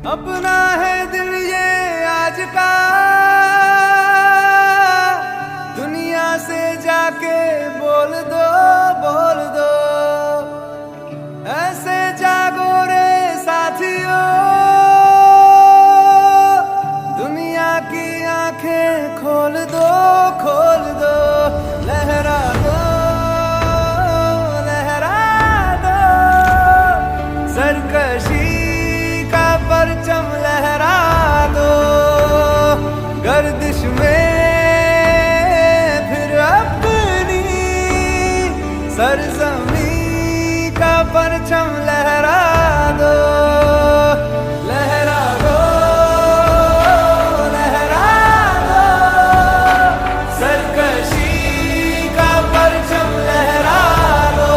अपना है दिल ये आज का, दुनिया से जाके बोल दो ऐसे जागो रे साथियों, दुनिया की आंखें खोल दो लहरा दो सरकशी का परचम लहरा दो, गर्दिश में फिर अपनी सरजमी का परचम लहरा दो, लहरा दो सरकशी का परचम लहरा दो,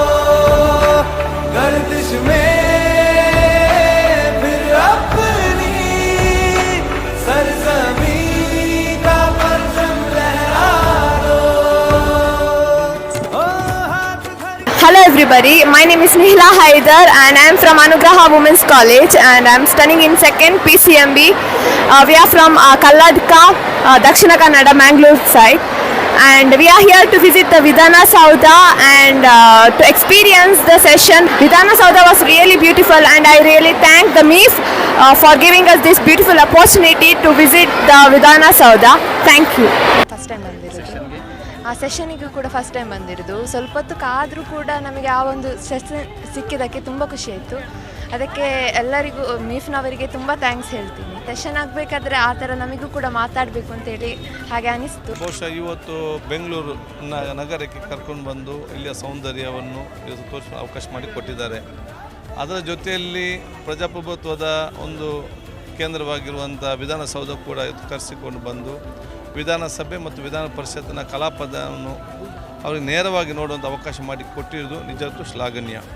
गर्दिश में Hello everybody, my name is Nihila Haidar and I am from Anugraha Women's College and I am studying in 2nd PCMB. We are from Kalladka, Dakshina Kannada, Mangalore side, and we are here to visit the Vidhana Saudha and to experience the session. Vidhana Saudha was really beautiful and I really thank the MIF for giving us this beautiful opportunity to visit the Vidhana Saudha. Thank you. First time ಬಂದಿರೋದು, ಆ ಸೆಷನಿಗೂ ಕೂಡ first time ಬಂದಿರೋದು. ಸ್ವಲ್ಪ ಹೊತ್ತು ಕಾದರೂ ಕೂಡ ನಮಗೆ ಆ ಒಂದು ಸೆಷನ್ ಸಿಕ್ಕಿದ್ದಕ್ಕೆ ತುಂಬ ಖುಷಿ ಆಯಿತು. ಅದಕ್ಕೆ ಎಲ್ಲರಿಗೂ ಮೀಫ್ನವರಿಗೆ ತುಂಬ ಥ್ಯಾಂಕ್ಸ್ ಹೇಳ್ತೀನಿ. ಸೆಷನ್ ಆಗಬೇಕಾದ್ರೆ ಆ ಥರ ನಮಗೂ ಕೂಡ ಮಾತಾಡಬೇಕು ಅಂತೇಳಿ ಹಾಗೆ ಅನಿಸ್ತು. ಬಹುಶಃ ಇವತ್ತು ಬೆಂಗಳೂರು ನಗರಕ್ಕೆ ಕರ್ಕೊಂಡು ಬಂದು ಇಲ್ಲಿಯ ಸೌಂದರ್ಯವನ್ನು ತೋರಿಸುವ ಅವಕಾಶ ಮಾಡಿಕೊಟ್ಟಿದ್ದಾರೆ. ಅದರ ಜೊತೆಯಲ್ಲಿ ಪ್ರಜಾಪ್ರಭುತ್ವದ ಒಂದು ಕೇಂದ್ರವಾಗಿರುವಂಥ ವಿಧಾನಸೌಧ ಕೂಡ ಕರೆಸಿಕೊಂಡು ಬಂದು ವಿಧಾನಸಭೆ ಮತ್ತು ವಿಧಾನ ಪರಿಷತ್ತಿನ ಕಲಾಪವನ್ನು ಅವರಿಗೆ ನೇರವಾಗಿ ನೋಡುವಂಥ ಅವಕಾಶ ಮಾಡಿ ಕೊಟ್ಟಿರುವುದು ನಿಜಕ್ಕೂ ಶ್ಲಾಘನೀಯ.